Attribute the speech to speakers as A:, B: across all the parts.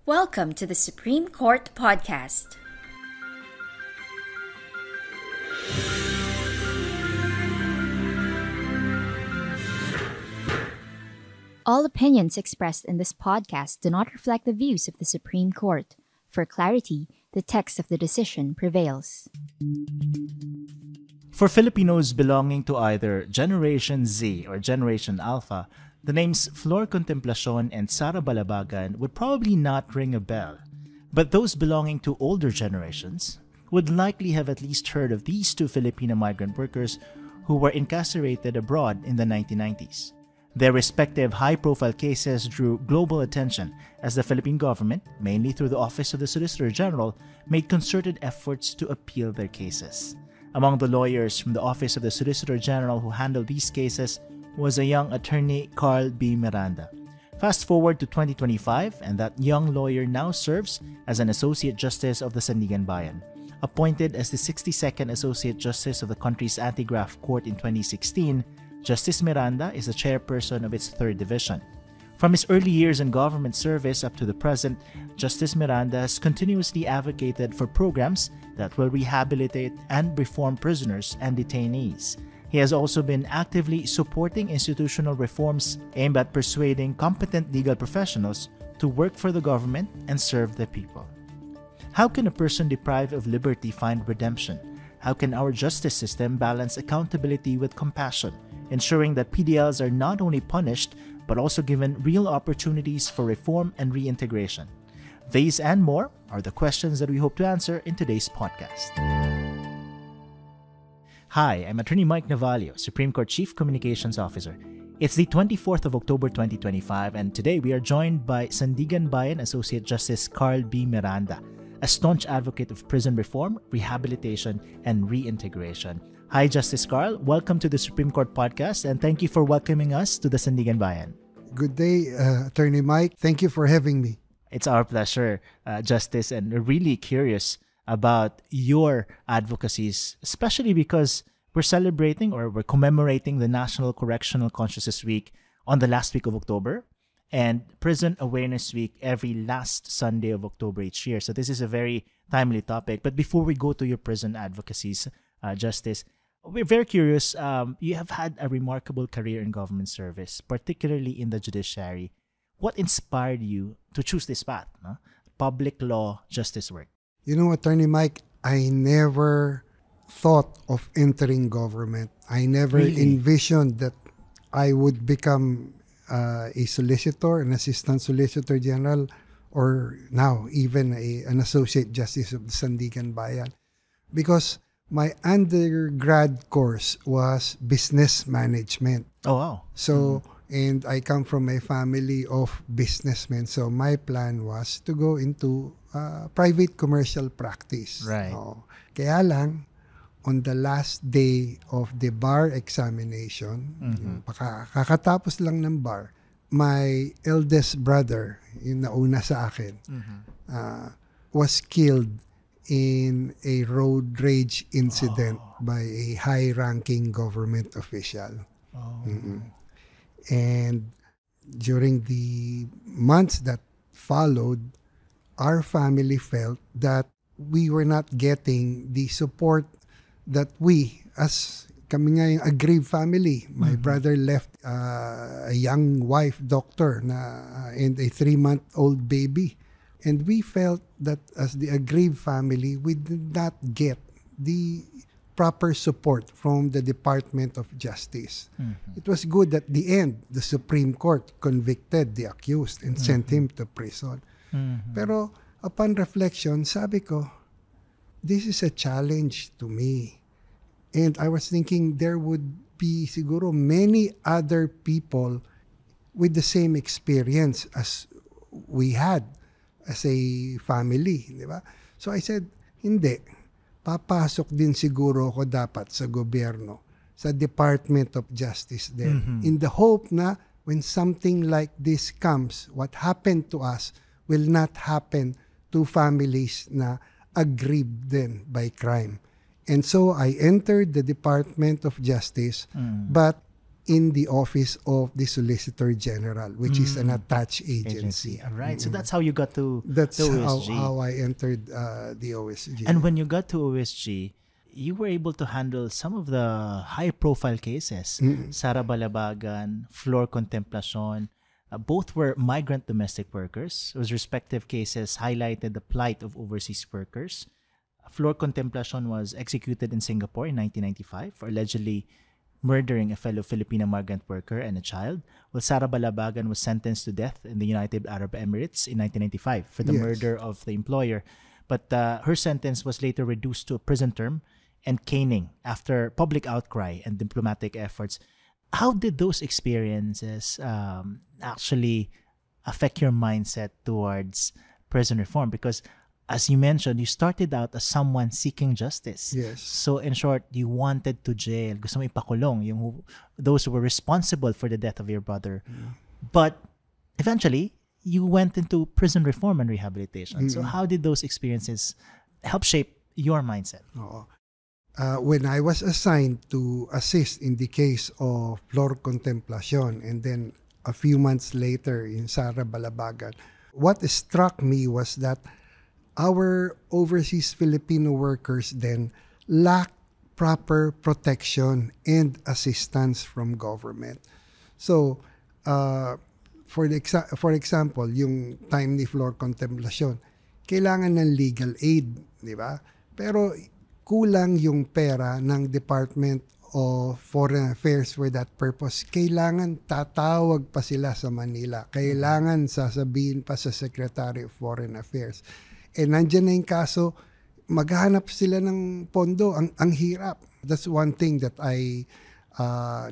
A: Welcome to the Supreme Court Podcast. All opinions expressed in this podcast do not reflect the views of the Supreme Court. For clarity, the text of the decision prevails.
B: For Filipinos belonging to either Generation Z or Generation Alpha, the names Flor Contemplacion and Sara Balabagan would probably not ring a bell. But those belonging to older generations would likely have at least heard of these two Filipino migrant workers who were incarcerated abroad in the 1990s. Their respective high-profile cases drew global attention as the Philippine government, mainly through the Office of the Solicitor General, made concerted efforts to appeal their cases. Among the lawyers from the Office of the Solicitor General who handled these cases was a young attorney, Carl B. Miranda. Fast forward to 2025, and that young lawyer now serves as an Associate Justice of the Sandigan Bayan. Appointed as the 62nd Associate Justice of the country's Anti-Graft Court in 2016, Justice Miranda is the chairperson of its 3rd Division. From his early years in government service up to the present, Justice Miranda has continuously advocated for programs that will rehabilitate and reform prisoners and detainees. He has also been actively supporting institutional reforms aimed at persuading competent legal professionals to work for the government and serve the people. How can a person deprived of liberty find redemption? How can our justice system balance accountability with compassion, ensuring that PDLs are not only punished but also given real opportunities for reform and reintegration? These and more are the questions that we hope to answer in today's podcast. Hi, I'm Attorney Mike Navalio, Supreme Court Chief Communications Officer. It's the 24th of October 2025, and today we are joined by Sandigan Bayan Associate Justice Carl B. Miranda, a staunch advocate of prison reform, rehabilitation, and reintegration. Hi, Justice Carl. Welcome to the Supreme Court Podcast, and thank you for welcoming us to the Sandigan Bayan.
C: Good day, Attorney Mike. Thank you for having me.
B: It's our pleasure, Justice, and we're really curious about your advocacies, especially because we're celebrating or we're commemorating the National Correctional Consciousness Week on the last week of October and Prison Awareness Week every last Sunday of October each year. So this is a very timely topic. But before we go to your prison advocacies, Justice, we're very curious. You have had a remarkable career in government service, particularly in the judiciary. What inspired you to choose this path, public law justice work?
C: You know, Attorney Mike, I never thought of entering government. I never envisioned that I would become a solicitor, an assistant solicitor general, or now even an associate justice of the Sandigan Bayan. Because my undergrad course was business management.
B: Oh, wow.
C: So, and I come from a family of businessmen. So my plan was to go into private commercial practice.
B: Right.
C: Kaya lang, on the last day of the bar examination, kakatapos lang ng bar, my eldest brother, yung nauna sa akin, was killed in a road rage incident by a high-ranking government official. And during the months that followed, our family felt that we were not getting the support that we, as kami nga yung aggrieved family, my brother left a young wife, doctor, and a 3-month-old baby. And we felt that as the aggrieved family, we did not get the proper support from the Department of Justice. It was good at the end, the Supreme Court convicted the accused and sent him to prison. Pero upon reflection, sabi ko, this is a challenge to me. And I was thinking there would be siguro many other people with the same experience as we had as a family, di ba? So I said, hindi. Papasok din siguro ako dapat sa gobyerno, sa Department of Justice din. In the hope na when something like this comes, what happened to us will not happen to families na aggrieved din by crime. And so I entered the Department of Justice, but in the office of the Solicitor General, which is an attached agency.
B: All right. So that's how you got to
C: That's
B: the OSG.
C: how I entered the OSG.
B: And when you got to OSG, you were able to handle some of the high-profile cases. Sara Balabagan, Flor Contemplacion, both were migrant domestic workers, whose respective cases highlighted the plight of overseas workers. Flor Contemplacion was executed in Singapore in 1995 for allegedly murdering a fellow Filipino migrant worker and a child, while Sara Balabagan was sentenced to death in the United Arab Emirates in 1995 for the murder of the employer. But her sentence was later reduced to a prison term and caning after public outcry and diplomatic efforts. How did those experiences actually affect your mindset towards prison reform? Because as you mentioned, you started out as someone seeking justice.
C: Yes.
B: So in short, you wanted to jail. Gusto mo ipakulong those who were responsible for the death of your brother. But eventually, you went into prison reform and rehabilitation. So how did those experiences help shape your mindset?
C: Oo. When I was assigned to assist in the case of Flor Contemplacion and then a few months later in Sara Balabagan, what struck me was that our overseas Filipino workers then lacked proper protection and assistance from government. So, for example, yung time ni Flor Contemplacion, kailangan ng legal aid, di ba? Pero kulang yung pera ng Department of Foreign Affairs for that purpose. Kailangan tatawag pa sila sa Manila. Kailangan sasabihin pa sa Secretary of Foreign Affairs. Nandiyan na yung kaso, maghanap sila ng pondo. Ang hirap. That's one thing that I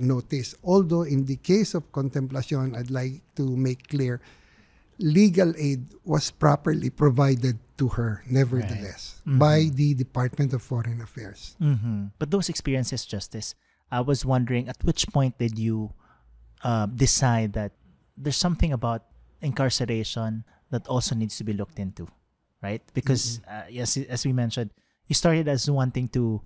C: noticed. Although in the case of Contemplacion, I'd like to make clear, legal aid was properly provided to her, nevertheless, by the Department of Foreign Affairs.
B: But those experiences, Justice, I was wondering, at which point did you decide that there's something about incarceration that also needs to be looked into? Right? Because yes, as we mentioned, you started as wanting to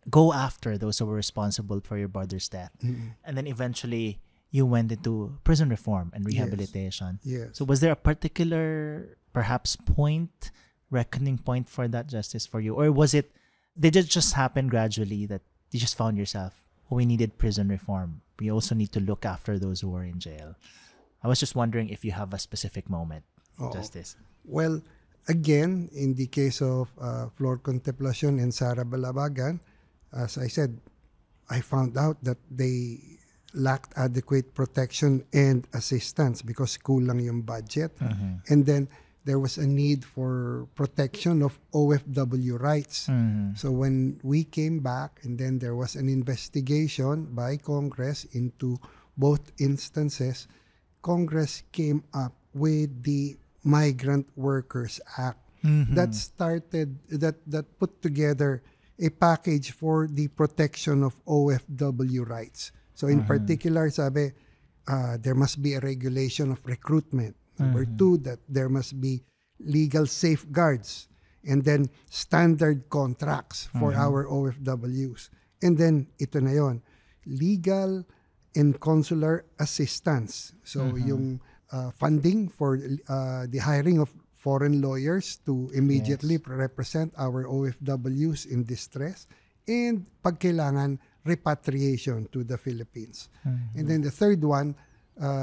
B: go after those who were responsible for your brother's death. And then eventually you went into prison reform and rehabilitation.
C: Yes.
B: So was there a particular, perhaps, reckoning point for that, Justice, for you? Or did it just happen gradually that you just found yourself, we needed prison reform. We also need to look after those who are in jail. I was just wondering if you have a specific moment, Justice.
C: Well, again, in the case of Flor Contemplacion and Sara Balabagan, as I said, I found out that they lacked adequate protection and assistance because kulang yung budget. And then there was a need for protection of OFW rights. So when we came back, and then there was an investigation by Congress into both instances, Congress came up with the Migrant Workers Act that put together a package for the protection of OFW rights. So in particular, sabi, there must be a regulation of recruitment. Number two, that there must be legal safeguards, and then standard contracts for our OFWs. And then, ito na yon, legal and consular assistance. So yung funding for the hiring of foreign lawyers to immediately represent our OFWs in distress, and pag kailangan, repatriation to the Philippines. And then the third one,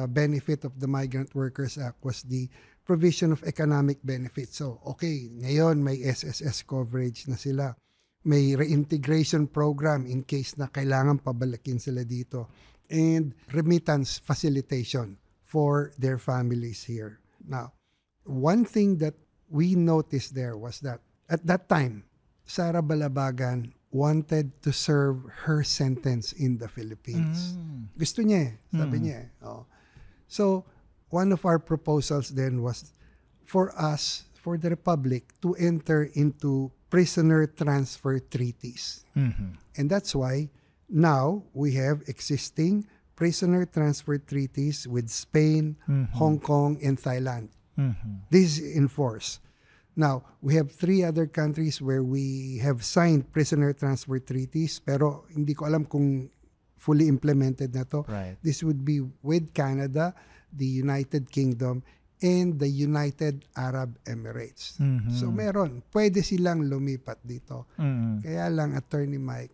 C: benefit of the Migrant Workers Act, was the provision of economic benefits. So, okay, ngayon may SSS coverage na sila. May reintegration program in case na kailangan pabalikin sila dito. And remittance facilitation for their families here. Now, one thing that we noticed there was that at that time, Sara Balabagan wanted to serve her sentence in the Philippines. Gusto niya sabi niya. So, one of our proposals then was for us, for the Republic, to enter into prisoner transfer treaties. And that's why now we have existing prisoner transfer treaties with Spain, Hong Kong, and Thailand. This is in force. Now, we have 3 other countries where we have signed prisoner transfer treaties, pero hindi ko alam kung fully implemented na to.
B: Right.
C: This would be with Canada, the United Kingdom, and the United Arab Emirates. So meron, pwede silang lumipat dito. Kaya lang, Attorney Mike,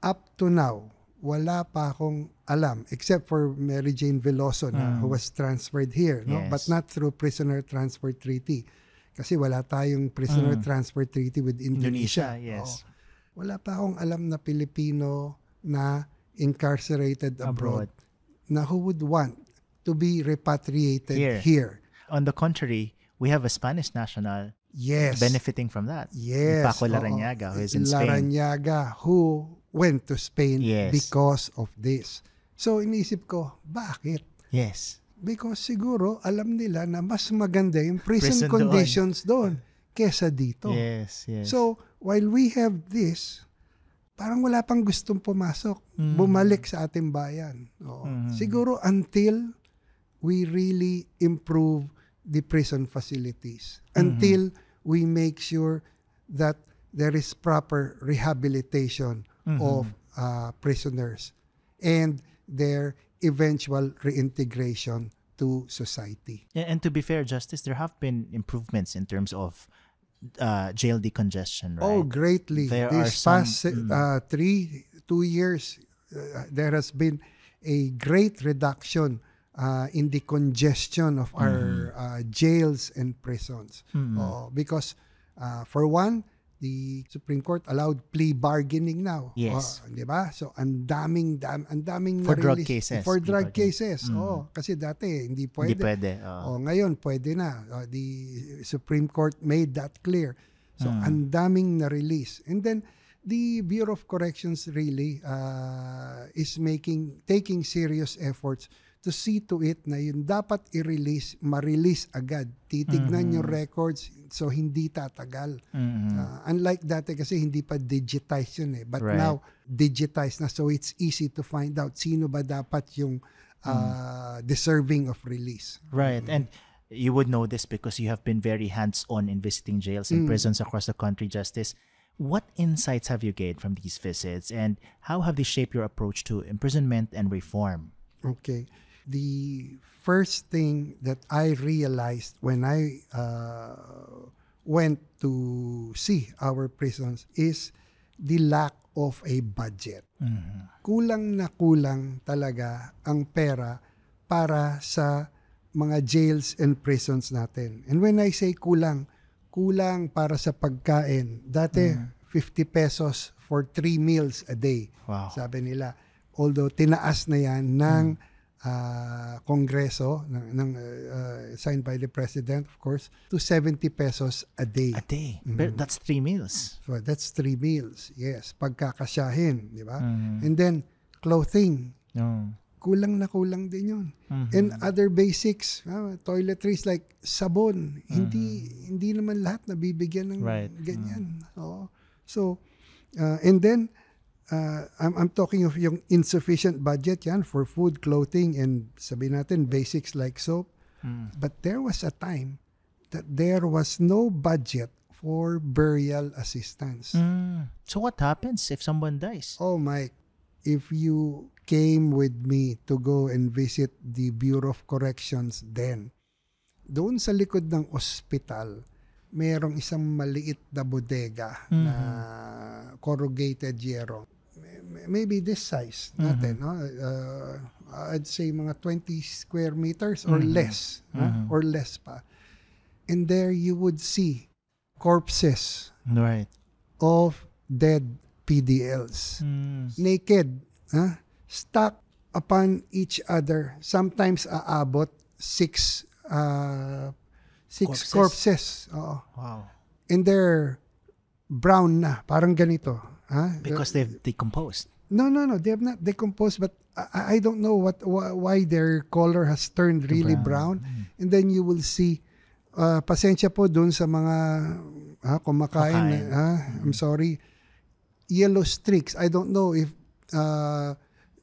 C: up to now, wala pa akong alam, except for Mary Jane Veloso na who was transferred here, no?
B: Yes.
C: But not through prisoner transfer treaty. Kasi wala tayong prisoner transfer treaty with Indonesia.
B: Yes.
C: Wala pa akong alam na Pilipino na incarcerated abroad na who would want to be repatriated here.
B: On the contrary, we have a Spanish national
C: Yes.
B: benefiting from that.
C: Yes.
B: Paco Larrañaga, who is in Spain.
C: Larrañaga, who went to Spain
B: Yes.
C: because of this. So, inisip ko, bakit?
B: Yes.
C: Because siguro, alam nila na mas maganda yung prison
B: Prison
C: conditions doon kesa dito.
B: Yes, yes.
C: So, while we have this, parang wala pang gustong pumasok, bumalik sa ating bayan. Oo. Siguro until we really improve the prison facilities, until we make sure that there is proper rehabilitation of prisoners and their eventual reintegration to society.
B: And to be fair, Justice, there have been improvements in terms of jail decongestion, right?
C: Oh, greatly.
B: There
C: This
B: are
C: past 2 years, there has been a great reduction in the congestion of our jails and prisons. Because, for one, the Supreme Court allowed plea bargaining now.
B: Yes.
C: Di ba? So, ang daming
B: For drug
C: na-release.
B: cases.
C: For
B: plea
C: drug
B: bargaining.
C: cases. Kasi dati, hindi pwede.
B: Hindi pwede.
C: Ngayon, pwede na. The Supreme Court made that clear. So, ang daming na-release. And then, the Bureau of Corrections really is taking serious efforts to see to it na yun dapat i-release, ma-release agad. Titignan yung records so hindi tatagal. Unlike dati kasi hindi pa digitized yun eh. But now, digitized na so it's easy to find out sino ba dapat yung deserving of release.
B: Right. And you would know this because you have been very hands-on in visiting jails and prisons across the country, Justice. What insights have you gained from these visits and how have they shaped your approach to imprisonment and reform?
C: Okay. The first thing that I realized when I went to see our prisons is the lack of a budget. Kulang na kulang talaga ang pera para sa mga jails and prisons natin. And when I say kulang para sa pagkain. Dati, 50 pesos for 3 meals a day.
B: Wow.
C: Sabi nila. Although, tinaas na yan ng Kongreso, signed by the President, of course, to 70 pesos a day.
B: A day? But that's 3 meals.
C: So, that's 3 meals. Yes. Pagkakasyahin. Di ba? And then, clothing. Kulang na kulang din yun. And other basics, toiletries like sabon. Hindi naman lahat nabibigyan ng ganyan. So, and then, I'm talking of yung insufficient budget yan for food, clothing, and sabihin natin basics like soap. But there was a time that there was no budget for burial assistance.
B: So what happens if someone dies?
C: Oh, Mike, if you came with me to go and visit the Bureau of Corrections then, doon sa likod ng ospital, mayroong isang maliit na bodega na corrugated yero. Maybe this size natin, no? I'd say mga 20 square meters or less, or less pa. And there you would see corpses of dead PDLs, naked, stacked upon each other. Sometimes aabot 6 corpses.
B: Wow.
C: And they're brown na, parang ganito.
B: Because they've decomposed.
C: No. They have not decomposed, but I don't know why their color has turned really brown. And then you will see, pasensya po dun sa mga kumakain. I'm sorry. Yellow streaks. I don't know if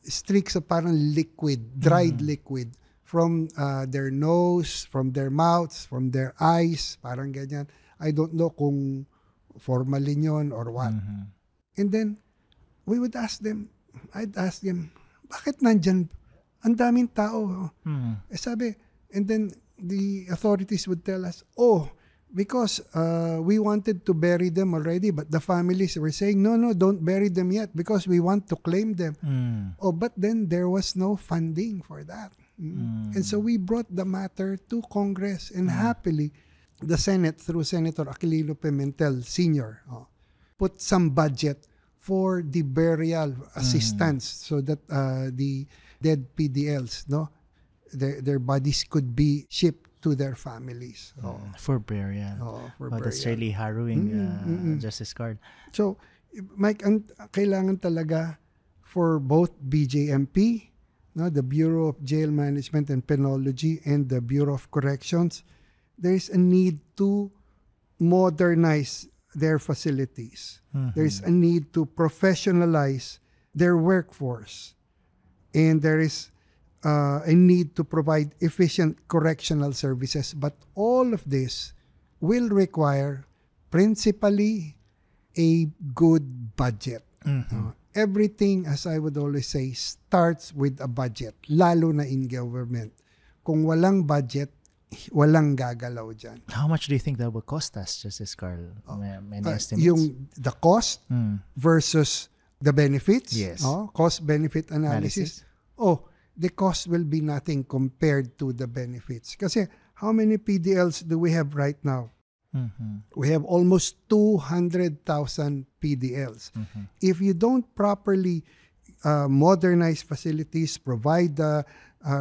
C: streaks of parang liquid, dried liquid from their nose, from their mouths, from their eyes, parang ganyan. I don't know kung formalin yun or what. And then, I'd ask them, bakit nandyan? Ang daming tao.
B: Mm.
C: Sabi, and then the authorities would tell us, because we wanted to bury them already, but the families were saying, no, don't bury them yet because we want to claim them. But then there was no funding for that. And so we brought the matter to Congress, and happily, the Senate, through Senator Aquilino Pimentel Sr., put some budget for the burial assistance so that the dead PDLs, their bodies could be shipped to their families.
B: For burial.
C: For
B: That's
C: burial.
B: really harrowing, Justice Carl.
C: So, Mike, ang kailangan talaga for both BJMP, the Bureau of Jail Management and Penology, and the Bureau of Corrections, there is a need to modernize their facilities. There is a need to professionalize their workforce. And there is a need to provide efficient correctional services. But all of this will require principally a good budget. Everything, as I would always say, starts with a budget, lalo na in government. Kung walang budget, walang gagalaw dyan.
B: How much do you think that will cost us, Justice Carl? Any estimates?
C: The cost versus the benefits,
B: Yes.
C: Cost-benefit analysis. The cost will be nothing compared to the benefits. Kasi how many PDLs do we have right now? We have almost 200,000 PDLs. If you don't properly modernize facilities, provide the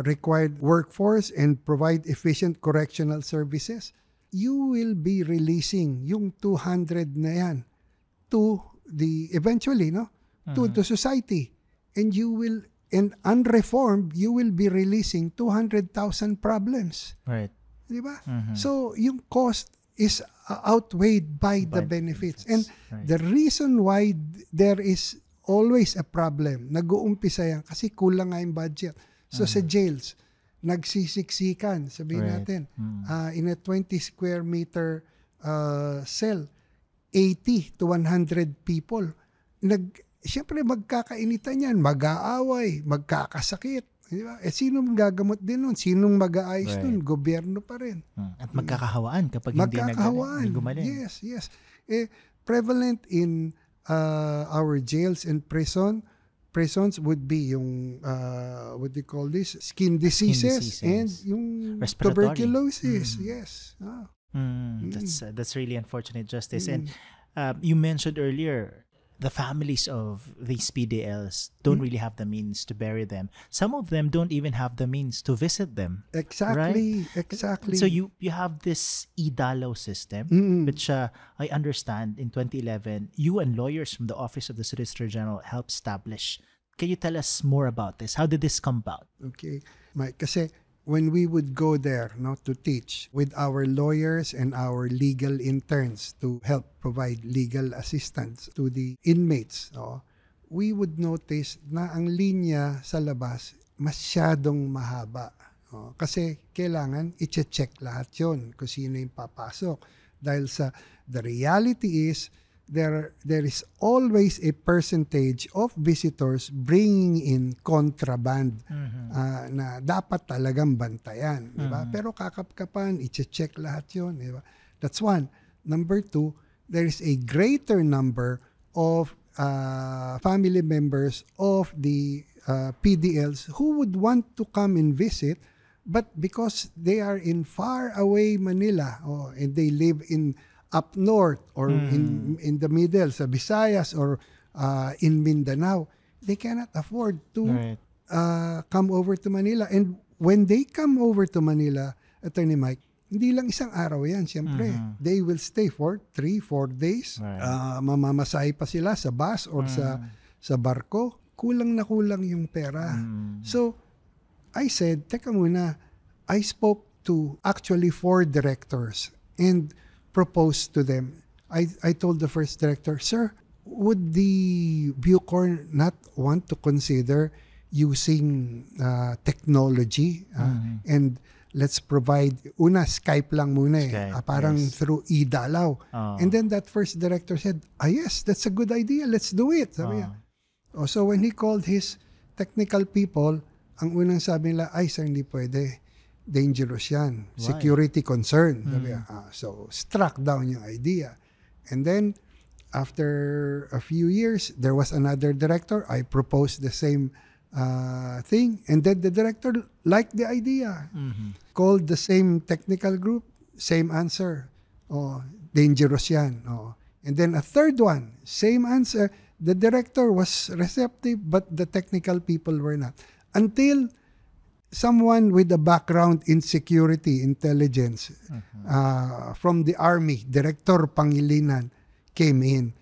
C: required workforce, and provide efficient correctional services, you will be releasing yung 200 na yan to eventually, to the society. And unreformed, you will be releasing 200,000 problems.
B: Right.
C: Diba? So, yung cost is outweighed by the benefits. And
B: right.
C: the reason why there is always a problem, nag-uumpisa yan, kasi kulang nga yung budget. So, sa jails, nagsisiksikan, sabihin natin, in a 20 square meter cell, 80 to 100 people. Siyempre, magkakainitan yan, mag-aaway, magkakasakit. Diba? Sinong gagamot din nun? Sinong mag-aayos nun? Gobyerno pa rin.
B: At magkakahawaan kapag hindi gumaling.
C: Yes. Prevalent in our jails and prisons would be yung, what do you call this? Skin diseases. And yung tuberculosis. Yes.
B: That's really unfortunate, Justice. And you mentioned earlier, the families of these PDLs don't really have the means to bury them. Some of them don't even have the means to visit them.
C: Exactly.
B: Right?
C: Exactly.
B: So you have this e-Dalaw system, which I understand in 2011, you and lawyers from the Office of the Solicitor General helped establish. Can you tell us more about this? How did this come about?
C: Okay. Mike, kasi when we would go there to teach with our lawyers and our legal interns to help provide legal assistance to the inmates, we would notice na ang linya sa labas masyadong mahaba. Kasi kailangan i-check lahat yun kung sino yung papasok. Dahil the reality is, there is always a percentage of visitors bringing in contraband na dapat talagang bantayan. Diba? Pero kakapkapan, i-check lahat yun. Diba? That's one. Number two, there is a greater number of family members of the PDLs who would want to come and visit, but because they are in far away Manila and they live in up north or in the middle, sa Visayas or in Mindanao, they cannot afford to come over to Manila. And when they come over to Manila, Attorney Mike, hindi lang isang araw yan, siyempre. They will stay for 3-4 days. Mamamasahe pa sila sa bus or sa barko. Kulang na kulang yung pera. So, I said, teka muna, I spoke to actually 4 directors and proposed to them. I told the first director, sir, would the Bucor not want to consider using technology and let's provide, Skype lang muna parang through e-Dalaw. And then that first director said, yes, that's a good idea, let's do it. Sabi niya. So when he called his technical people, ang unang sabi nila, ay sir, hindi pwede. Dangerous yan.
B: Why?
C: Security concern. Sabi, so, struck down yung idea. And then, after a few years, there was another director. I proposed the same thing. And then the director liked the idea. Called the same technical group, same answer. Oh, dangerous yan. Oh. And then a third one, same answer. The director was receptive, but the technical people were not. Until someone with a background in security intelligence from the army, Director Pangilinan, came in.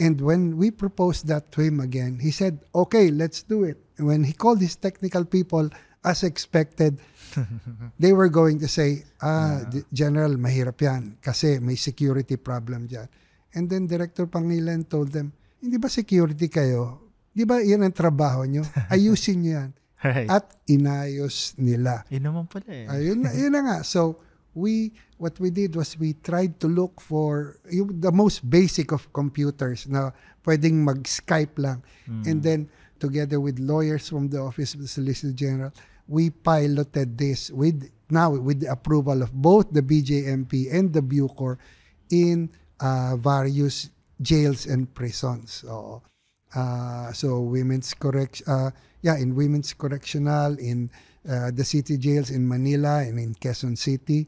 C: And when we proposed that to him again, he said, okay, let's do it. When he called his technical people, as expected, they were going to say, General, mahirap yan kasi may security problem dyan. And then Director Pangilinan told them, hindi ba security kayo? Di ba yan ang trabaho nyo? Ayusin nyo yan.
B: Right.
C: At inayos nila.
B: Yun naman pala eh.
C: Ayun na nga. So, what we did was we tried to look for the most basic of computers na pwedeng mag-Skype lang. And then, together with lawyers from the Office of the Solicitor General, we piloted this with the approval of both the BJMP and the Bucor in various jails and prisons. So women's in women's correctional, in the city jails in Manila and in Quezon City.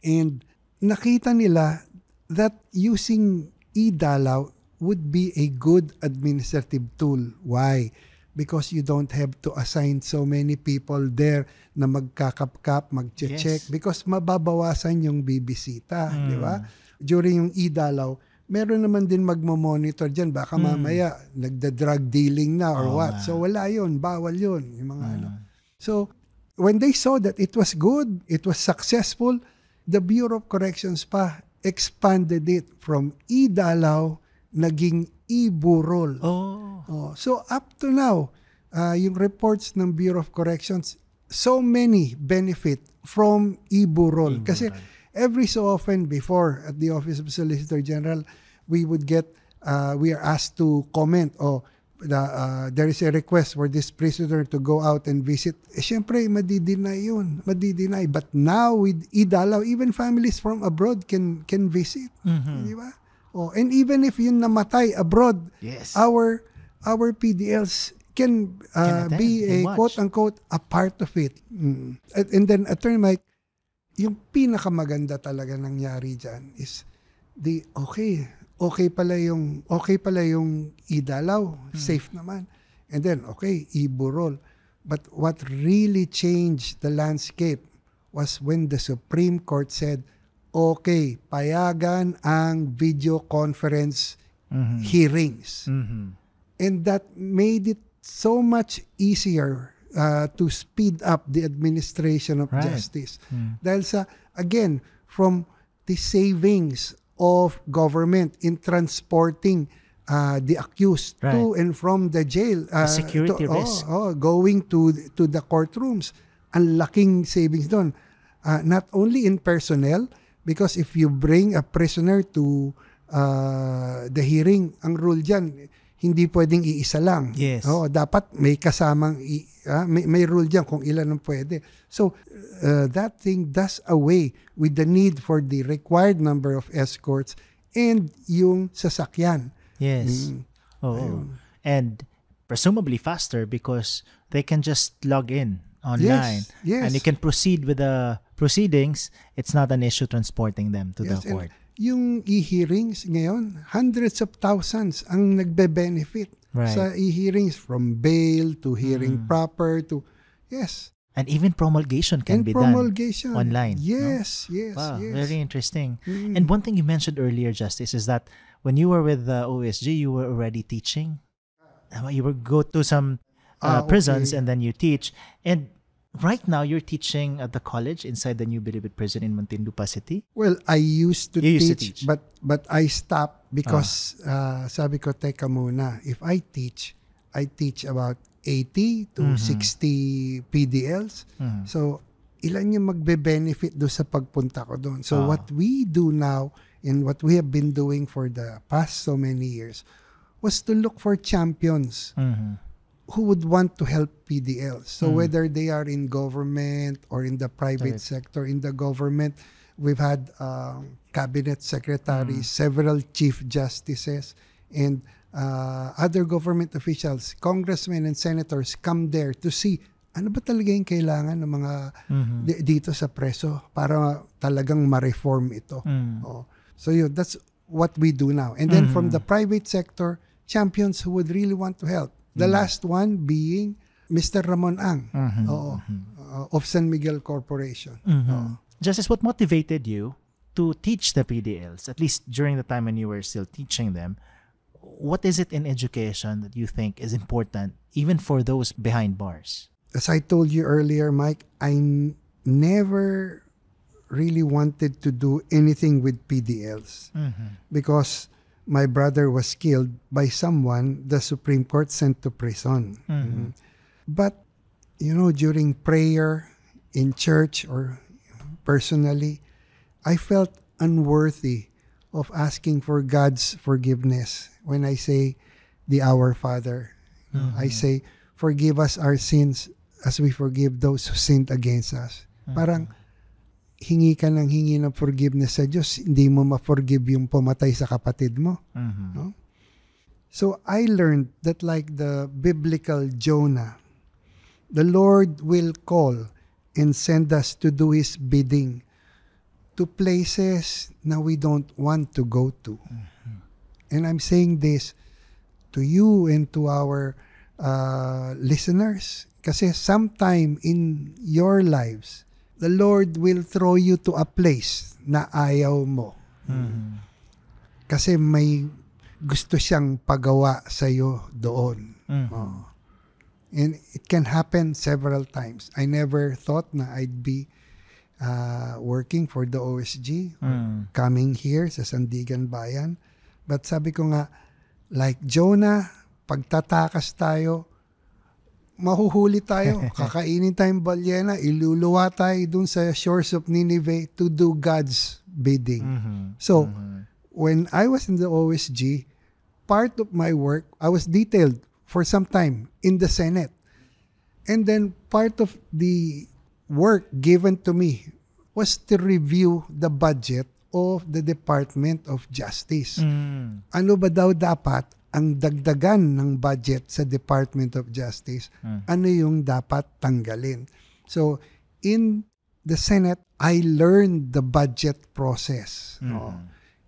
C: And nakita nila that using e-Dalaw would be a good administrative tool. Why? Because you don't have to assign so many people there na magkakap-kap, mag-check, because mababawasan yung bibisita, di ba? During yung e-Dalaw, meron naman din magmo-monitor dyan. Baka mamaya, nagda-drug dealing na or what. So, wala yun. Bawal yun. Yung mga So, when they saw that it was good, it was successful, the Bureau of Corrections pa expanded it from e-Dalaw, naging e-Burol. So, up to now, yung reports ng Bureau of Corrections, so many benefit from e-Burol. Kasi, every so often before at the Office of Solicitor General, we are asked to comment, there is a request for this prisoner to go out and visit. Siyempre, madi-deny yun. Madi-deny. But now, with e-Dalaw, even families from abroad can visit. Di ba? And even if yun namatay abroad, our PDLs can be a quote-unquote a part of it. And then, Attorney Mike, yung pinakamaganda talaga nangyari dyan is okay pala yung e-Dalaw, safe naman. And then e-Burol. But what really changed the landscape was when the Supreme Court said, okay, payagan ang video conference hearings. And that made it so much easier to speed up the administration of justice. Dahil again, from the savings of government in transporting the accused to and from the jail.
B: Security risk.
C: Going to the courtrooms. Ang laking savings doon. Not only in personnel, because if you bring a prisoner to the hearing, ang rule dyan, hindi pwedeng iisa lang. Dapat may kasamang may rule diyan kung ilan ang pwede. So that thing does away with the need for the required number of escorts and yung sasakyan.
B: And presumably faster because they can just log in online and you can proceed with the proceedings. It's not an issue transporting them to the court.
C: Yung e-hearings ngayon, hundreds of thousands ang nagbe-benefit sa e-hearings, from bail to hearing proper to,
B: And even promulgation can be done online.
C: Yes.
B: Very interesting. And one thing you mentioned earlier, Justice, is that when you were with the OSG, you were already teaching. You would go to some prisons and then you teach. And right now, you're teaching at the college inside the New Bilibid prison in Muntinlupa City?
C: Well, I used to teach, but I stopped because sabi ko, teka muna, if I teach about 80 to 60 PDLs. So, ilan yung magbe-benefit doon sa pagpunta ko doon. So, what we do now and what we have been doing for the past so many years was to look for champions who would want to help PDLs. So whether they are in government or in the private sector, in the government, we've had cabinet secretaries, several chief justices, and other government officials, congressmen and senators come there to see ano ba talaga yung kailangan ng mga dito sa preso para talagang ma-reform ito. Oh. So yun, that's what we do now. And then from the private sector, champions who would really want to help. The last one being Mr. Ramon Ang of San Miguel Corporation.
B: Justice, what motivated you to teach the PDLs, at least during the time when you were still teaching them? What is it in education that you think is important, even for those behind bars?
C: As I told you earlier, Mike, I never really wanted to do anything with PDLs because my brother was killed by someone the Supreme Court sent to prison. But, you know, during prayer, in church, or personally, I felt unworthy of asking for God's forgiveness. When I say the Our Father, I say, forgive us our sins as we forgive those who sinned against us. Parang hingi ka ng hingi ng forgiveness sa Diyos, hindi mo ma-forgive yung pumatay sa kapatid mo. No? So I learned that like the biblical Jonah, the Lord will call and send us to do His bidding to places na we don't want to go to. And I'm saying this to you and to our listeners. Kasi sometime in your lives, the Lord will throw you to a place na ayaw mo. Kasi may gusto siyang pagawa sa iyo doon. And it can happen several times. I never thought na I'd be working for the OSG, coming here sa Sandigan Bayan. But sabi ko nga, like Jonah, pagtatakas tayo, mahuhuli tayo, kakainin tayong balyena, iluluwa tayo dun sa shores of Nineveh to do God's bidding. So, when I was in the OSG, part of my work, I was detailed for some time in the Senate. And then part of the work given to me was to review the budget of the Department of Justice. Ano ba daw dapat ang dagdagan ng budget sa Department of Justice? Ano yung dapat tanggalin? So, in the Senate, I learned the budget process.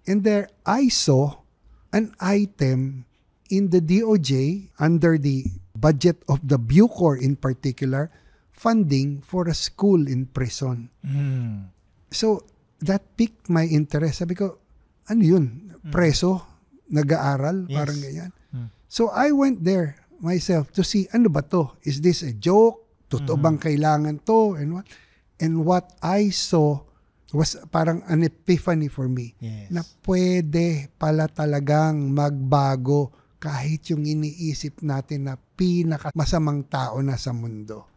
C: And there, I saw an item in the DOJ under the budget of the Bucor in particular, funding for a school in prison. So, that piqued my interest. Sabi ko, ano yun? Preso? Nag-aaral?
B: Yes.
C: Parang ganyan. So, I went there myself to see, ano ba to? Is this a joke? Totoo bang kailangan to? And what I saw was parang an epiphany for me.
B: Yes.
C: Na pwede pala talagang magbago kahit yung iniisip natin na pinakamasamang tao na sa mundo.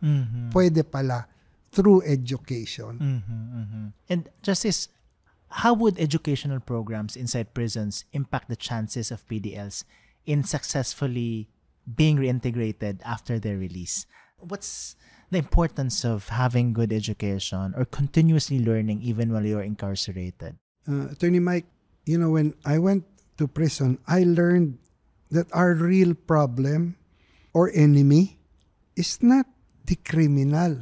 C: Pwede pala through education.
B: And Justice, how would educational programs inside prisons impact the chances of PDLs in successfully being reintegrated after their release? What's the importance of having good education or continuously learning even while you're incarcerated?
C: Attorney Mike, you know, when I went to prison, I learned that our real problem or enemy is not the criminal.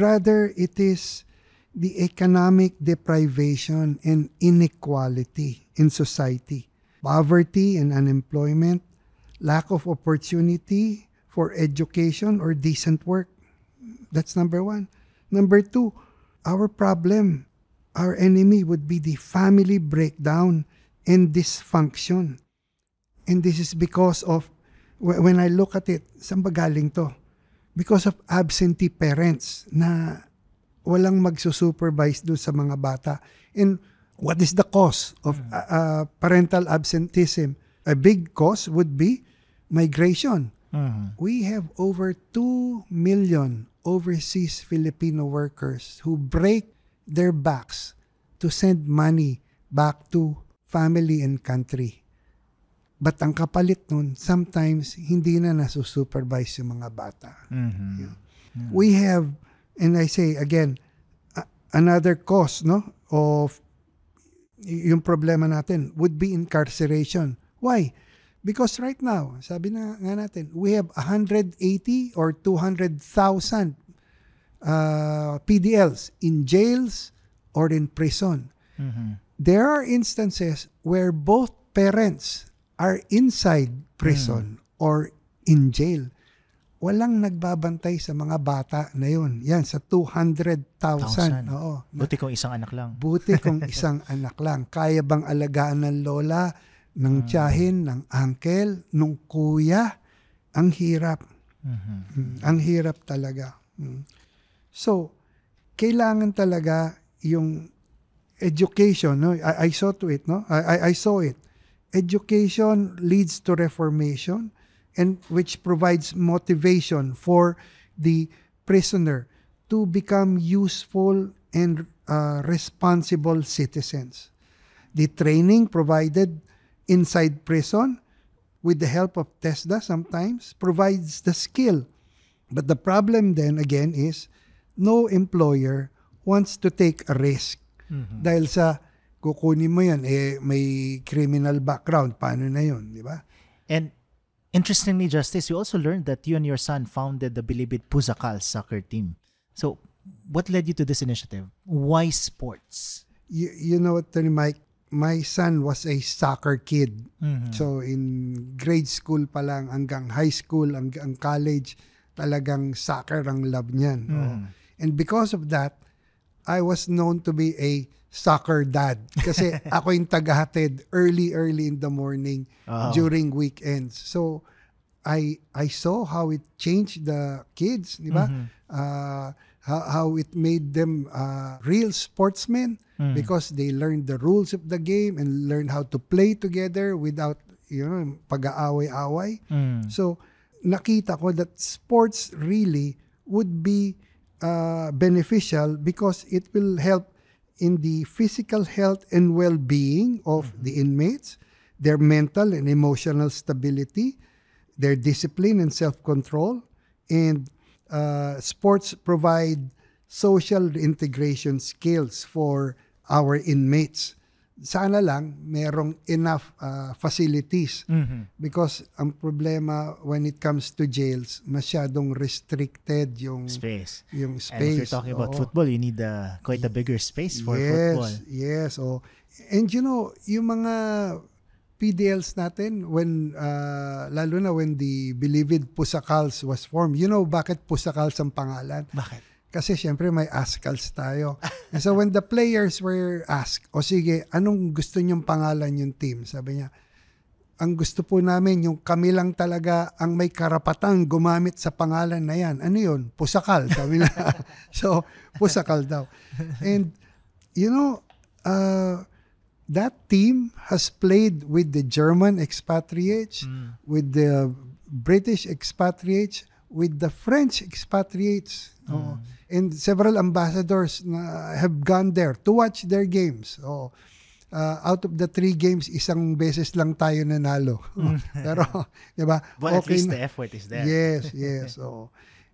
C: Rather, it is the economic deprivation and inequality in society. Poverty and unemployment, lack of opportunity for education or decent work. That's number one. Number two, our problem, our enemy would be the family breakdown and dysfunction. And this is because of, when I look at it, saan ba galing to? Because of absentee parents na walang magsusupervise doon sa mga bata. And what is the cause of parental absenteeism? A big cause would be migration. We have over 2 million overseas Filipino workers who break their backs to send money back to family and country. But ang kapalit nun, sometimes hindi na nasusupervise yung mga bata.
B: Mhm.
C: We have, and I say again, another cause, no, of yung problema natin would be incarceration. Why? Because right now, sabi na nga natin, we have 180 or 200,000 PDLs in jails or in prison.
B: Mhm.
C: There are instances where both parents are inside prison or in jail. Walang nagbabantay sa mga bata na yun. Yan, sa 200,000. Oo.
B: Buti kung isang anak lang.
C: Buti kung isang anak lang. Kaya bang alagaan ng lola, ng tiyahin, ng uncle, ng kuya? Ang hirap. Ang hirap talaga. So, kailangan talaga yung education. No? I saw to it. No? I saw it. Education leads to reformation, and which provides motivation for the prisoner to become useful and responsible citizens. The training provided inside prison, with the help of TESDA sometimes, provides the skill. But the problem then again is no employer wants to take a risk. Dahil sa kukunin mo yan, may criminal background. Paano na yun, di ba?
B: And interestingly, Justice, you also learned that you and your son founded the Bilibid Pusakal soccer team. So, what led you to this initiative? Why sports?
C: You know what, Tony Mike? My son was a soccer kid. So, in grade school pa lang, hanggang high school, hanggang college, talagang soccer ang love niyan. And because of that, I was known to be a soccer dad. Kasi ako yung tagahatid early in the morning during weekends. So, I saw how it changed the kids, di ba? How it made them real sportsmen because they learned the rules of the game and learned how to play together without, pag-aaway-away. So, nakita ko that sports really would be beneficial because it will help in the physical health and well-being of the inmates, their mental and emotional stability, their discipline and self-control, and sports provide social integration skills for our inmates. Sana lang merong enough facilities because ang problema when it comes to jails, masyadong restricted yung
B: space.
C: Yung space.
B: And if you're talking about football, you need quite a bigger space for football.
C: Yes. Oh. And yung mga PDLs natin, when lalo na when the Bilibid Pusakals was formed, bakit Pusakals ang pangalan?
B: Bakit?
C: Kasi syempre may ASCALs tayo. And so when the players were asked, sige, anong gusto niyong pangalan yung team? Sabi niya, ang gusto po namin, yung kami lang talaga ang may karapatang gumamit sa pangalan na yan. Ano yun? Pusakal, sabi na. So, Pusakal daw. And, that team has played with the German expatriates, with the British expatriates, with the French expatriates. And several ambassadors have gone there to watch their games. Out of the 3 games, isang beses lang tayo nanalo. Pero, di ba?
B: But at least the effort is there.
C: Yes.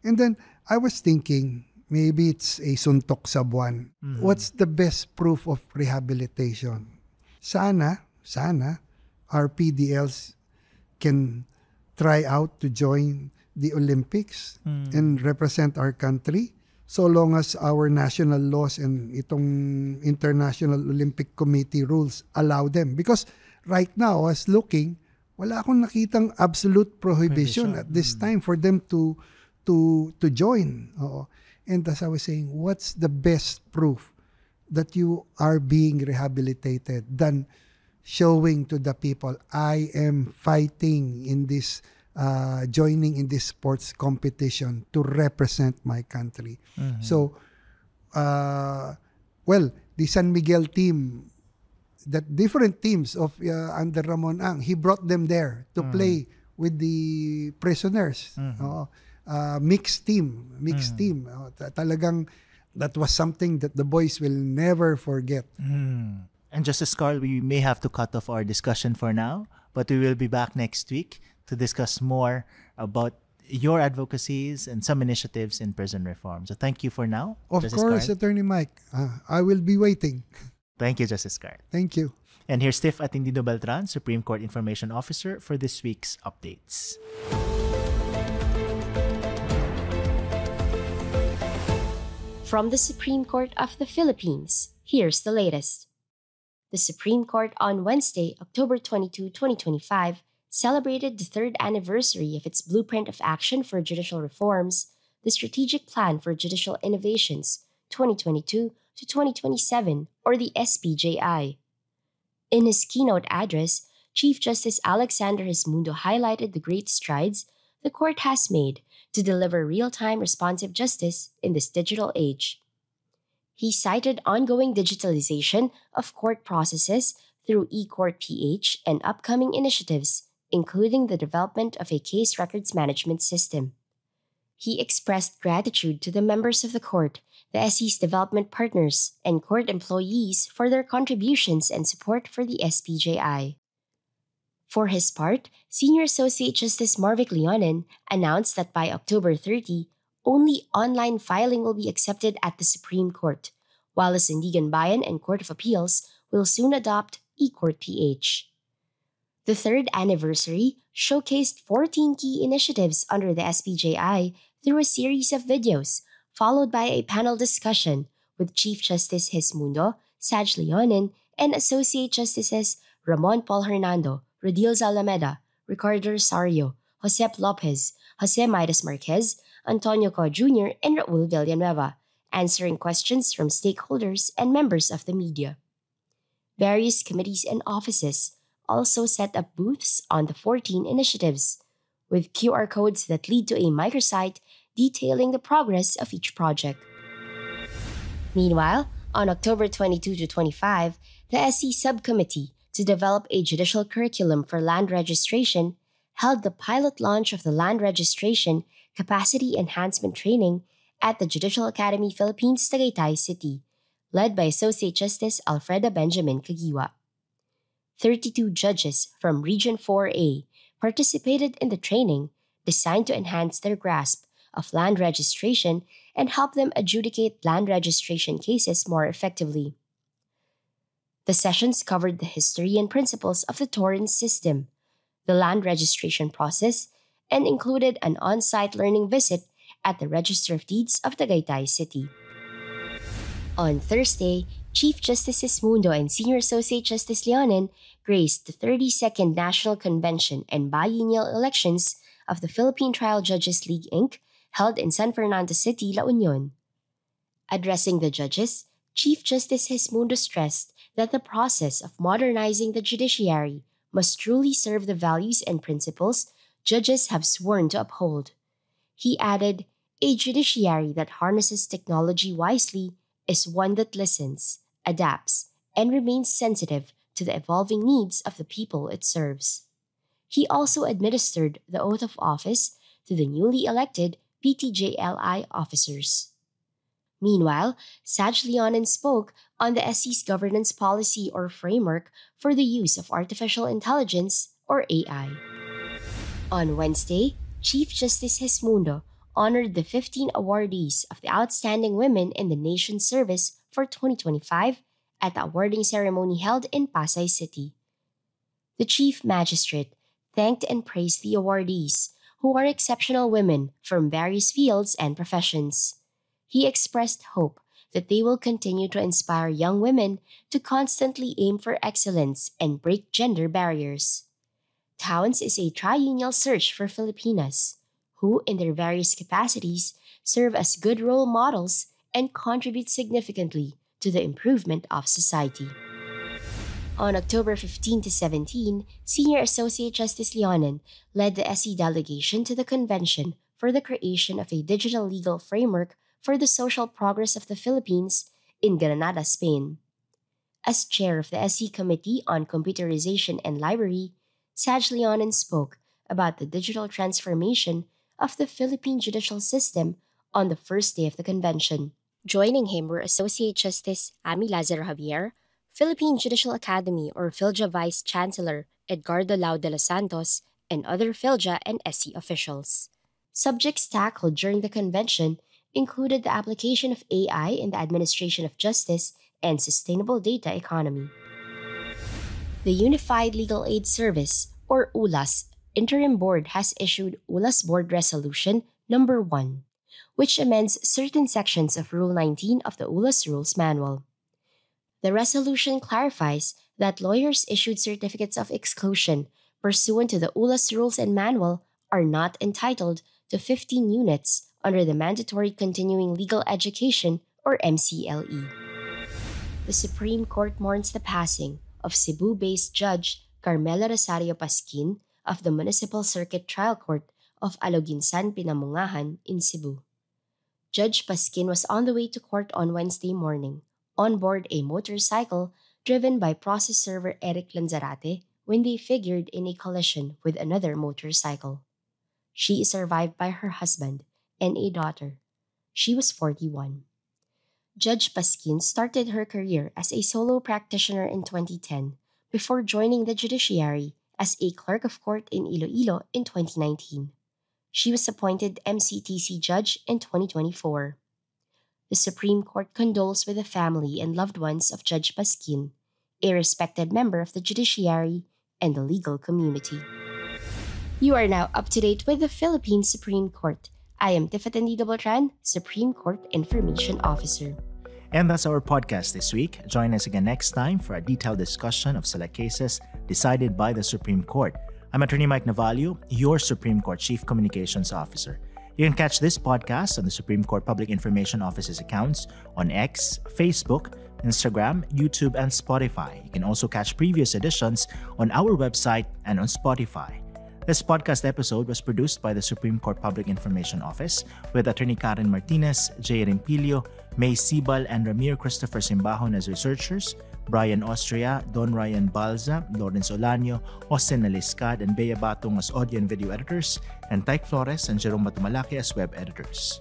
C: And then, I was thinking, maybe it's a suntok sa buwan. What's the best proof of rehabilitation? Sana, our PDLs can try out to join the Olympics and represent our country, so long as our national laws and itong International Olympic Committee rules allow them. Because right now, I was looking, wala akong nakitang absolute prohibition at this time for them to join. And as I was saying, what's the best proof that you are being rehabilitated than showing to the people, I am fighting in this joining in this sports competition to represent my country. So, the San Miguel team, that different teams of under Ramon Ang, he brought them there to play with the prisoners. Mixed team. Talagang that was something that the boys will never forget.
B: And Justice Carl, we may have to cut off our discussion for now, but we will be back next week to discuss more about your advocacies and some initiatives in prison reform. So thank you for now,
C: Of
B: Justice
C: course,
B: Carl.
C: Attorney Mike. I will be waiting.
B: Thank you, Justice Carl.
C: Thank you.
B: And here's Tiff Atindido Beltran, Supreme Court Information Officer, for this week's updates.
D: From the Supreme Court of the Philippines, here's the latest. The Supreme Court on Wednesday, October 22, 2025, celebrated the third anniversary of its Blueprint of Action for Judicial Reforms, the Strategic Plan for Judicial Innovations 2022 to 2027, or the SPJI. In his keynote address, Chief Justice Alexander Hismundo highlighted the great strides the court has made to deliver real-time responsive justice in this digital age. He cited ongoing digitalization of court processes through eCourt PH and upcoming initiatives, including the development of a case records management system. He expressed gratitude to the members of the court, the SC's development partners, and court employees for their contributions and support for the SPJI. For his part, Senior Associate Justice Marvic Leonin announced that by October 30, only online filing will be accepted at the Supreme Court, while the Sandigan Bayan and Court of Appeals will soon adopt eCourt PH. The third anniversary showcased 14 key initiatives under the SPJI through a series of videos, followed by a panel discussion with Chief Justice Hismundo, Saj Leonin, and Associate Justices Ramon Paul Hernando, Rodil Zalameda, Ricardo Rosario, Josep Lopez, Jose Midas Marquez, Antonio Co Jr., and Raul Villanueva, answering questions from stakeholders and members of the media. Various committees and offices also set up booths on the 14 initiatives, with QR codes that lead to a microsite detailing the progress of each project. Meanwhile, on October 22 to 25, the SC Subcommittee to develop a judicial curriculum for land registration held the pilot launch of the Land Registration Capacity Enhancement Training at the Judicial Academy Philippines, Tagaytay City, led by Associate Justice Alfreda Benjamin Caguiwa. 32 judges from Region 4A participated in the training designed to enhance their grasp of land registration and help them adjudicate land registration cases more effectively. The sessions covered the history and principles of the Torrens system, the land registration process, and included an on-site learning visit at the Register of Deeds of Tagaytay City. On Thursday, Chief Justice Hismundo and Senior Associate Justice Leonin graced the 32nd National Convention and Biennial Elections of the Philippine Trial Judges League Inc., held in San Fernando City, La Union. Addressing the judges, Chief Justice Hismundo stressed that the process of modernizing the judiciary must truly serve the values and principles judges have sworn to uphold. He added, "A judiciary that harnesses technology wisely is one that listens, adapts, and remains sensitive to the evolving needs of the people it serves." He also administered the oath of office to the newly elected PTJLI officers. Meanwhile, Saj Leonin spoke on the SC's governance policy or framework for the use of artificial intelligence, or AI. On Wednesday, Chief Justice Hismundo honored the 15 awardees of the Outstanding Women in the Nation's Service for 2025 at the awarding ceremony held in Pasay City. The Chief Magistrate thanked and praised the awardees, who are exceptional women from various fields and professions. He expressed hope that they will continue to inspire young women to constantly aim for excellence and break gender barriers. TOWNS is a triennial search for Filipinas, who, in their various capacities, serve as good role models and contribute significantly to the improvement of society. On October 15 to 17, Senior Associate Justice Leonin led the SC delegation to the Convention for the creation of a digital legal framework for the social progress of the Philippines in Granada, Spain. As chair of the SC Committee on Computerization and Library, Saj Leonin spoke about the digital transformation of the Philippine judicial system on the first day of the convention. Joining him were Associate Justice Ami Lazaro Javier, Philippine Judicial Academy or PhilJA Vice Chancellor Edgardo Lau de los Santos, and other PhilJA and SC officials. Subjects tackled during the convention included the application of AI in the administration of justice and sustainable data economy. The Unified Legal Aid Service, or ULAS, Interim Board has issued ULAS Board Resolution Number 1, which amends certain sections of Rule 19 of the ULAS Rules Manual. The resolution clarifies that lawyers issued certificates of exclusion pursuant to the ULAS Rules and Manual are not entitled to 15 units under the Mandatory Continuing Legal Education or MCLE. The Supreme Court mourns the passing of Cebu-based Judge Carmela Rosario Pasquin of the Municipal Circuit Trial Court of Aloginsan, Pinamungahan in Cebu. Judge Pasquin was on the way to court on Wednesday morning on board a motorcycle driven by process server Eric Lanzarate when they figured in a collision with another motorcycle. She is survived by her husband and a daughter. She was 41. Judge Pasquin started her career as a solo practitioner in 2010 before joining the judiciary as a clerk of court in Iloilo in 2019. She was appointed MCTC judge in 2024. The Supreme Court condoles with the family and loved ones of Judge Pasquin, a respected member of the judiciary and the legal community. You are now up to date with the Philippine Supreme Court. I am Tiffany Dobotran, Supreme Court Information Officer.
B: And that's our podcast this week. Join us again next time for a detailed discussion of select cases decided by the Supreme Court. I'm Attorney Mike Navalio, your Supreme Court Chief Communications Officer. You can catch this podcast on the Supreme Court Public Information Office's accounts on X, Facebook, Instagram, YouTube, and Spotify. You can also catch previous editions on our website and on Spotify. This podcast episode was produced by the Supreme Court Public Information Office with Attorney Karen Martinez, Jay Rimpilio, May Sibal, and Ramir Christopher Simbahon as researchers, Brian Austria, Don Ryan Balza, Lawrence Olanio, Austin Naliscad, and Bea Batong as audio and video editors, and Tyke Flores and Jerome Matumalaki as web editors.